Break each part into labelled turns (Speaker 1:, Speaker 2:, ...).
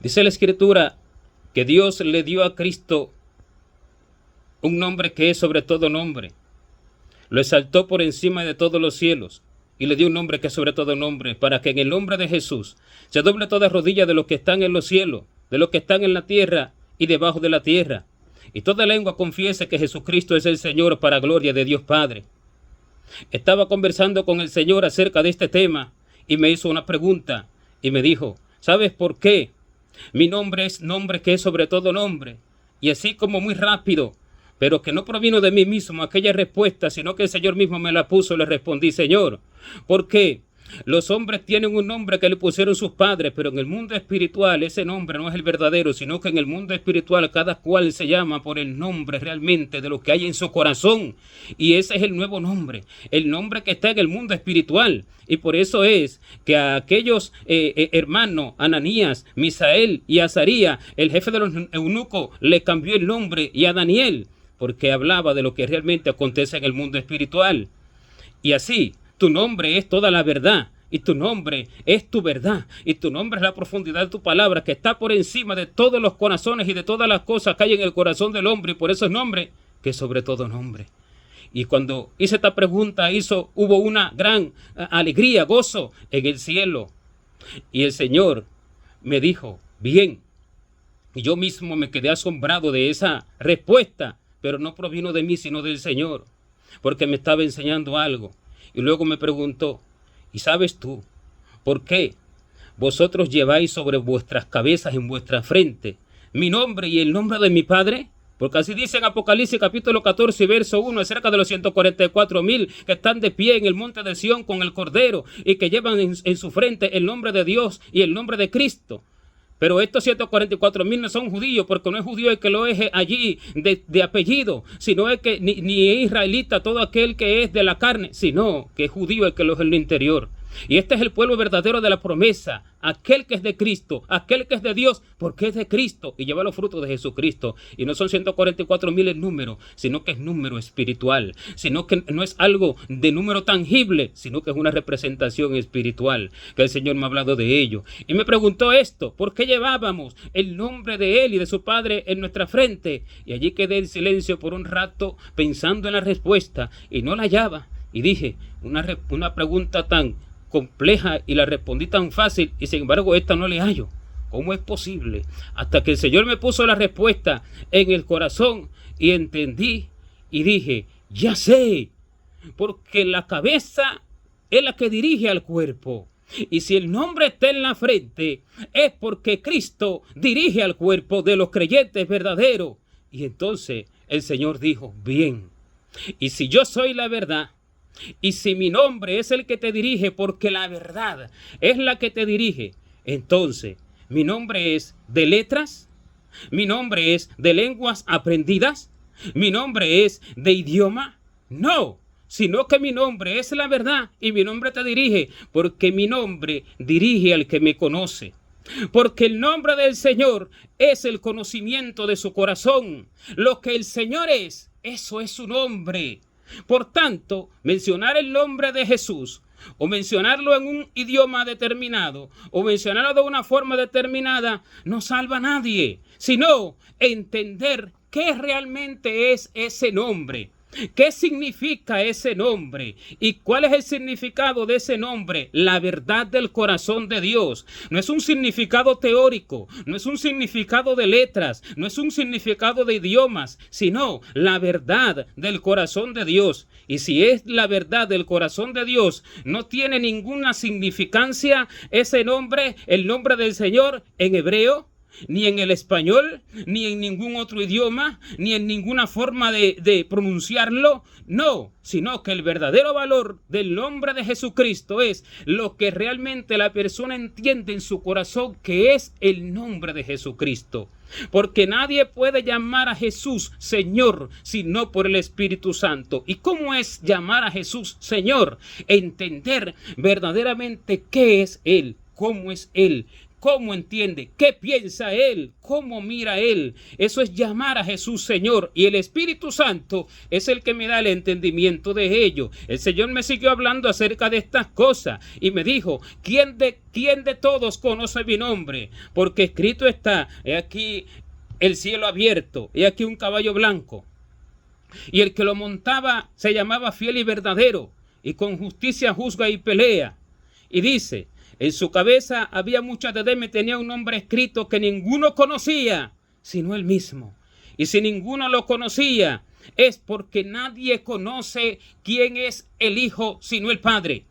Speaker 1: Dice la Escritura que Dios le dio a Cristo un nombre que es sobre todo nombre. Lo exaltó por encima de todos los cielos y le dio un nombre que es sobre todo nombre, para que en el nombre de Jesús se doble toda rodilla de los que están en los cielos, de los que están en la tierra y debajo de la tierra, y toda lengua confiese que Jesucristo es el Señor, para gloria de Dios Padre. Estaba conversando con el Señor acerca de este tema y me hizo una pregunta y me dijo: ¿sabes por qué mi nombre es nombre que es sobre todo nombre? Y así como muy rápido, pero que no provino de mí mismo aquella respuesta, sino que el Señor mismo me la puso, le respondí: Señor, ¿por qué? Los hombres tienen un nombre que le pusieron sus padres, pero en el mundo espiritual ese nombre no es el verdadero, sino que en el mundo espiritual cada cual se llama por el nombre realmente de lo que hay en su corazón. Y ese es el nuevo nombre, el nombre que está en el mundo espiritual. Y por eso es que a aquellos hermanos, Ananías, Misael y Azarías, el jefe de los eunucos, le cambió el nombre, y a Daniel, porque hablaba de lo que realmente acontece en el mundo espiritual. Y así, tu nombre es toda la verdad, y tu nombre es tu verdad, y tu nombre es la profundidad de tu palabra, que está por encima de todos los corazones y de todas las cosas que hay en el corazón del hombre, y por eso es nombre que es sobre todo nombre. Y cuando hice esta pregunta, hubo una gran alegría, gozo en el cielo. Y el Señor me dijo: bien. Y yo mismo me quedé asombrado de esa respuesta, pero no provino de mí, sino del Señor, porque me estaba enseñando algo. Y luego me preguntó: ¿y sabes tú por qué vosotros lleváis sobre vuestras cabezas, en vuestra frente, mi nombre y el nombre de mi Padre? Porque así dice en Apocalipsis capítulo 14, verso 1, acerca de los 144,000 que están de pie en el monte de Sión con el Cordero y que llevan en su frente el nombre de Dios y el nombre de Cristo. Pero estos 144,000 no son judíos, porque no es judío el que lo es allí de apellido, sino es que ni es israelita todo aquel que es de la carne, sino que es judío el que lo es en el interior. Y este es el pueblo verdadero de la promesa, aquel que es de Cristo, aquel que es de Dios, porque es de Cristo y lleva los frutos de Jesucristo. Y no son 144,000 el número, sino que es número espiritual, sino que no es algo de número tangible, sino que es una representación espiritual, que el Señor me ha hablado de ello. Y me preguntó esto: ¿por qué llevábamos el nombre de Él y de su Padre en nuestra frente? Y allí quedé en silencio por un rato pensando en la respuesta y no la hallaba. Y dije, una pregunta tan compleja y la respondí tan fácil, y sin embargo esta no le hallo. ¿Cómo es posible? Hasta que el Señor me puso la respuesta en el corazón y entendí y dije: ya sé, porque la cabeza es la que dirige al cuerpo. Y si el nombre está en la frente, es porque Cristo dirige al cuerpo de los creyentes verdaderos. Y entonces el Señor dijo: bien, y si yo soy la verdad, y si mi nombre es el que te dirige, porque la verdad es la que te dirige, entonces mi nombre es de letras, mi nombre es de lenguas aprendidas, mi nombre es de idioma. No, sino que mi nombre es la verdad y mi nombre te dirige, porque mi nombre dirige al que me conoce. Porque el nombre del Señor es el conocimiento de su corazón. Lo que el Señor es, eso es su nombre. Por tanto, mencionar el nombre de Jesús, o mencionarlo en un idioma determinado, o mencionarlo de una forma determinada, no salva a nadie, sino entender qué realmente es ese nombre. ¿Qué significa ese nombre? ¿Y cuál es el significado de ese nombre? La verdad del corazón de Dios. No es un significado teórico, no es un significado de letras, no es un significado de idiomas, sino la verdad del corazón de Dios. Y si es la verdad del corazón de Dios, no tiene ninguna significancia ese nombre, el nombre del Señor, en hebreo, ni en el español, ni en ningún otro idioma, ni en ninguna forma de pronunciarlo. No, sino que el verdadero valor del nombre de Jesucristo es lo que realmente la persona entiende en su corazón, que es el nombre de Jesucristo. Porque nadie puede llamar a Jesús Señor sino por el Espíritu Santo. ¿Y cómo es llamar a Jesús Señor? Entender verdaderamente qué es Él, cómo es Él, cómo entiende, qué piensa Él, cómo mira Él. Eso es llamar a Jesús Señor, y el Espíritu Santo es el que me da el entendimiento de ello. El Señor me siguió hablando acerca de estas cosas y me dijo: ¿quién de todos conoce mi nombre? Porque escrito está: he aquí el cielo abierto, he aquí un caballo blanco, y el que lo montaba se llamaba Fiel y Verdadero, y con justicia juzga y pelea. Y dice: en su cabeza había mucha diadema y tenía un nombre escrito que ninguno conocía, sino él mismo. Y si ninguno lo conocía, es porque nadie conoce quién es el Hijo sino el Padre.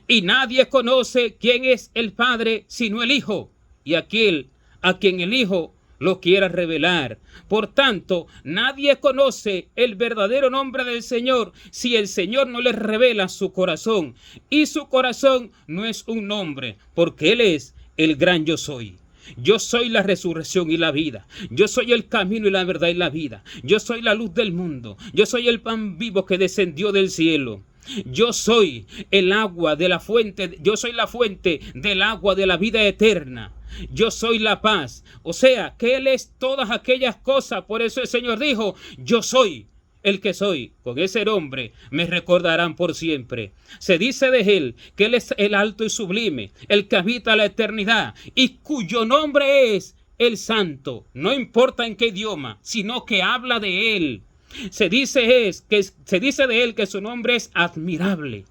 Speaker 1: Y nadie conoce quién es el Padre sino el Hijo, y aquel a quien el Hijo lo quiera revelar. Por tanto, nadie conoce el verdadero nombre del Señor si el Señor no le revela su corazón. Y su corazón no es un nombre, porque Él es el gran yo soy. Yo soy la resurrección y la vida. Yo soy el camino y la verdad y la vida. Yo soy la luz del mundo. Yo soy el pan vivo que descendió del cielo. Yo soy el agua de la fuente. Yo soy la fuente del agua de la vida eterna. Yo soy la paz. O sea, que Él es todas aquellas cosas. Por eso el Señor dijo: yo soy el que soy. Con ese nombre me recordarán por siempre. Se dice de Él que Él es el alto y sublime, el que habita la eternidad, y cuyo nombre es el Santo. No importa en qué idioma, sino que habla de Él. Se dice de Él que su nombre es admirable,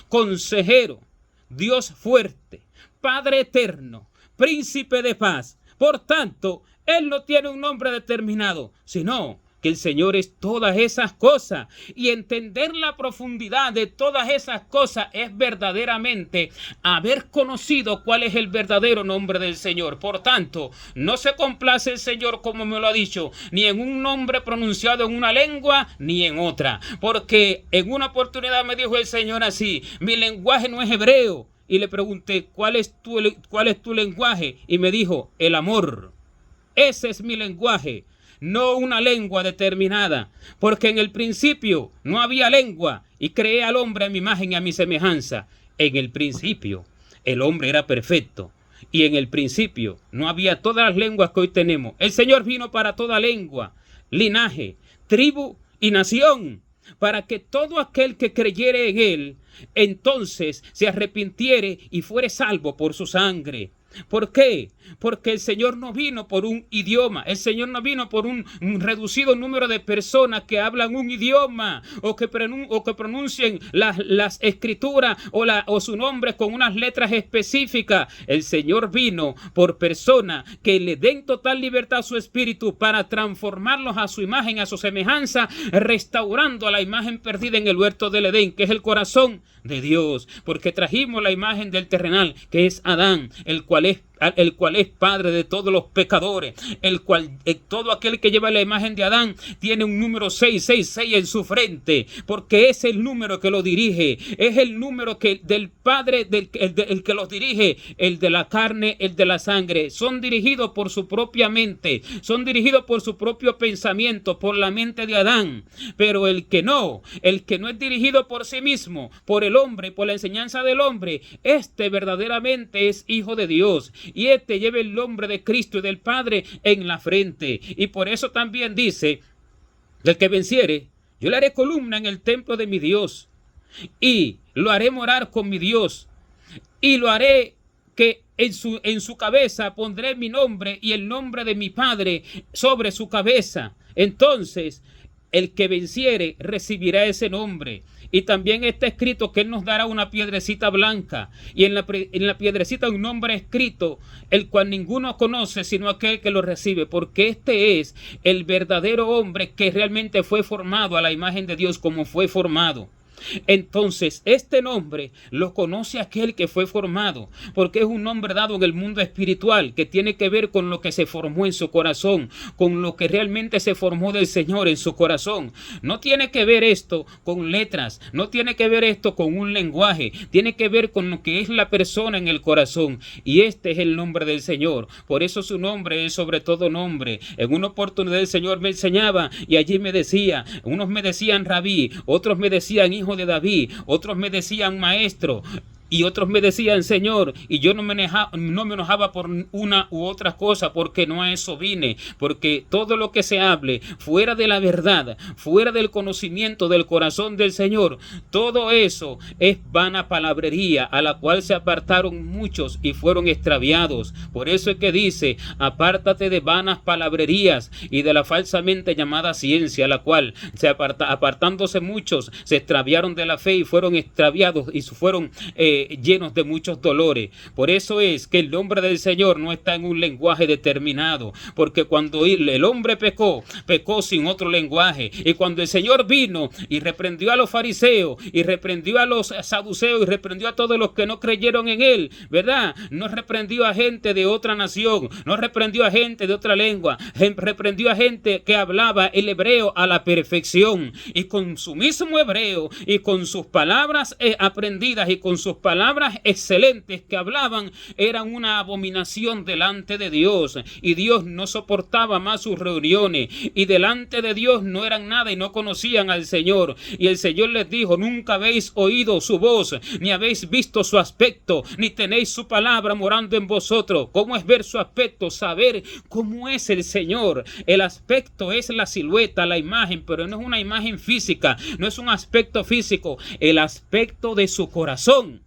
Speaker 1: consejero, Dios fuerte, Padre eterno, príncipe de paz. Por tanto, Él no tiene un nombre determinado, sino que el Señor es todas esas cosas. Y entender la profundidad de todas esas cosas es verdaderamente haber conocido cuál es el verdadero nombre del Señor. Por tanto, no se complace el Señor, como me lo ha dicho, ni en un nombre pronunciado en una lengua ni en otra. Porque en una oportunidad me dijo el Señor así: mi lenguaje no es hebreo. Y le pregunté: ¿cuál es tu lenguaje? Y me dijo: el amor. Ese es mi lenguaje, no una lengua determinada, porque en el principio no había lengua, y creé al hombre a mi imagen y a mi semejanza. En el principio el hombre era perfecto, y en el principio no había todas las lenguas que hoy tenemos. El Señor vino para toda lengua, linaje, tribu y nación, para que todo aquel que creyere en Él, entonces se arrepintiere y fuere salvo por su sangre. ¿Por qué? Porque el Señor no vino por un idioma. El Señor no vino por un reducido número de personas que hablan un idioma o que pronuncien las escrituras o su nombre con unas letras específicas. El Señor vino por personas que le den total libertad a su espíritu para transformarlos a su imagen, a su semejanza, restaurando a la imagen perdida en el huerto del Edén, que es el corazón de Dios, porque trajimos la imagen del terrenal, que es Adán, el cual es padre de todos los pecadores, el cual todo aquel que lleva la imagen de Adán tiene un número 666 en su frente, porque es el número que lo dirige, es el número del Padre, el que los dirige, el de la carne, el de la sangre. Son dirigidos por su propia mente, son dirigidos por su propio pensamiento, por la mente de Adán. Pero el que no es dirigido por sí mismo, por el hombre, por la enseñanza del hombre, este verdaderamente es hijo de Dios, y este lleva el nombre de Cristo y del Padre en la frente. Y por eso también dice: el que venciere, yo le haré columna en el templo de mi Dios, y lo haré morar con mi Dios, y lo haré que en su cabeza pondré mi nombre y el nombre de mi Padre sobre su cabeza. Entonces el que venciere recibirá ese nombre. Y también está escrito que Él nos dará una piedrecita blanca, y en la piedrecita un nombre escrito, el cual ninguno conoce sino aquel que lo recibe, porque este es el verdadero hombre que realmente fue formado a la imagen de Dios como fue formado. Entonces este nombre lo conoce aquel que fue formado, porque es un nombre dado en el mundo espiritual que tiene que ver con lo que se formó en su corazón, con lo que realmente se formó del Señor en su corazón. No tiene que ver esto con letras, no tiene que ver esto con un lenguaje, tiene que ver con lo que es la persona en el corazón, y este es el nombre del Señor. Por eso su nombre es sobre todo nombre. En una oportunidad el Señor me enseñaba, y allí me decía, unos me decían rabí, otros me decían hijo de David, otros me decían maestro. Y otros me decían, Señor, y yo no me enojaba por una u otra cosa, porque no a eso vine, porque todo lo que se hable fuera de la verdad, fuera del conocimiento del corazón del Señor, todo eso es vana palabrería, a la cual se apartaron muchos y fueron extraviados. Por eso es que dice, apártate de vanas palabrerías y de la falsamente llamada ciencia, la cual apartándose muchos se extraviaron de la fe y fueron extraviados y fueron llenos de muchos dolores. Por eso es que el nombre del Señor no está en un lenguaje determinado, porque cuando el hombre pecó sin otro lenguaje, y cuando el Señor vino y reprendió a los fariseos y reprendió a los saduceos y reprendió a todos los que no creyeron en él, ¿verdad? No reprendió a gente de otra nación, no reprendió a gente de otra lengua, reprendió a gente que hablaba el hebreo a la perfección, y con su mismo hebreo y con sus palabras aprendidas y con sus palabras excelentes que hablaban, eran una abominación delante de Dios, y Dios no soportaba más sus reuniones, y delante de Dios no eran nada y no conocían al Señor. Y el Señor les dijo, nunca habéis oído su voz, ni habéis visto su aspecto, ni tenéis su palabra morando en vosotros. ¿Cómo es ver su aspecto? Saber cómo es el Señor. El aspecto es la silueta, la imagen, pero no es una imagen física, no es un aspecto físico, el aspecto de su corazón.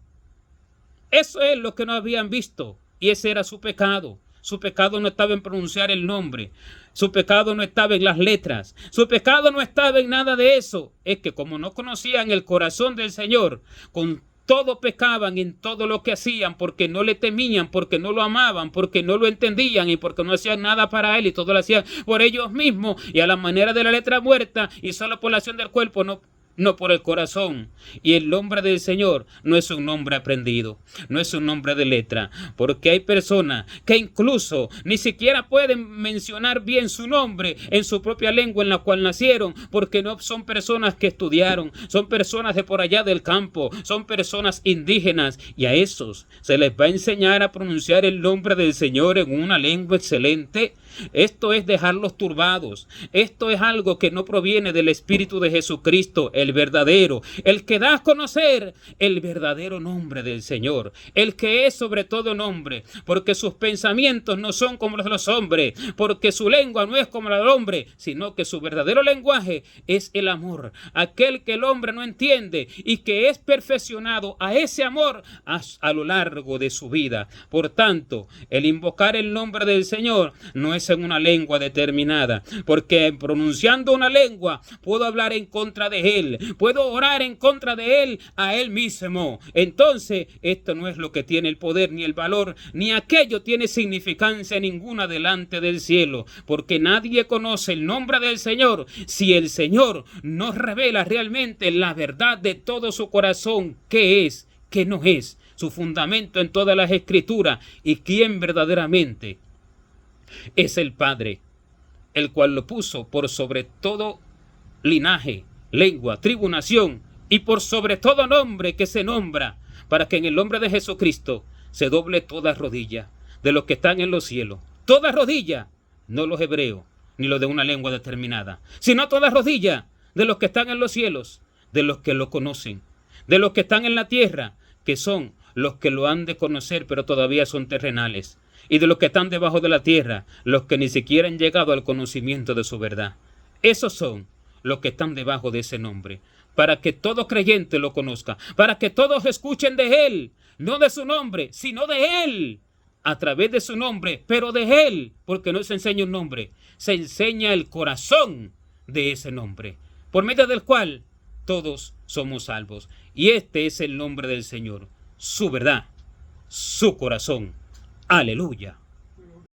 Speaker 1: Eso es lo que no habían visto, y ese era su pecado. Su pecado no estaba en pronunciar el nombre, su pecado no estaba en las letras, su pecado no estaba en nada de eso. Es que como no conocían el corazón del Señor, con todo pecaban en todo lo que hacían, porque no le temían, porque no lo amaban, porque no lo entendían y porque no hacían nada para él, y todo lo hacían por ellos mismos y a la manera de la letra muerta, y solo por la acción del cuerpo, no por el corazón. Y el nombre del Señor no es un nombre aprendido, no es un nombre de letra, porque hay personas que incluso ni siquiera pueden mencionar bien su nombre en su propia lengua en la cual nacieron, porque no son personas que estudiaron, son personas de por allá del campo, son personas indígenas, y a esos se les va a enseñar a pronunciar el nombre del Señor en una lengua excelente. Esto es dejarlos turbados. Esto es algo que no proviene del Espíritu de Jesucristo, el verdadero, el que da a conocer el verdadero nombre del Señor, el que es sobre todo nombre, porque sus pensamientos no son como los de los hombres, porque su lengua no es como la del hombre, sino que su verdadero lenguaje es el amor, aquel que el hombre no entiende y que es perfeccionado a ese amor a lo largo de su vida. Por tanto, el invocar el nombre del Señor no es en una lengua determinada, porque pronunciando una lengua puedo hablar en contra de él, puedo orar en contra de él a él mismo. Entonces esto no es lo que tiene el poder ni el valor, ni aquello tiene significancia ninguna delante del cielo, porque nadie conoce el nombre del Señor si el Señor nos revela realmente la verdad de todo su corazón, qué es, qué no es, su fundamento en todas las escrituras, y quién verdaderamente es el Padre, el cual lo puso por sobre todo linaje, lengua, tribu, nación, y por sobre todo nombre que se nombra, para que en el nombre de Jesucristo se doble toda rodilla de los que están en los cielos. Toda rodilla, no los hebreos, ni los de una lengua determinada, sino toda rodilla de los que están en los cielos, de los que lo conocen, de los que están en la tierra, que son los que lo han de conocer, pero todavía son terrenales, y de los que están debajo de la tierra, los que ni siquiera han llegado al conocimiento de su verdad. Esos son los que están debajo de ese nombre, para que todo creyente lo conozca, para que todos escuchen de él, no de su nombre, sino de él, a través de su nombre, pero de él, porque no se enseña un nombre, se enseña el corazón de ese nombre, por medio del cual todos somos salvos. Y este es el nombre del Señor, su verdad, su corazón. Aleluya.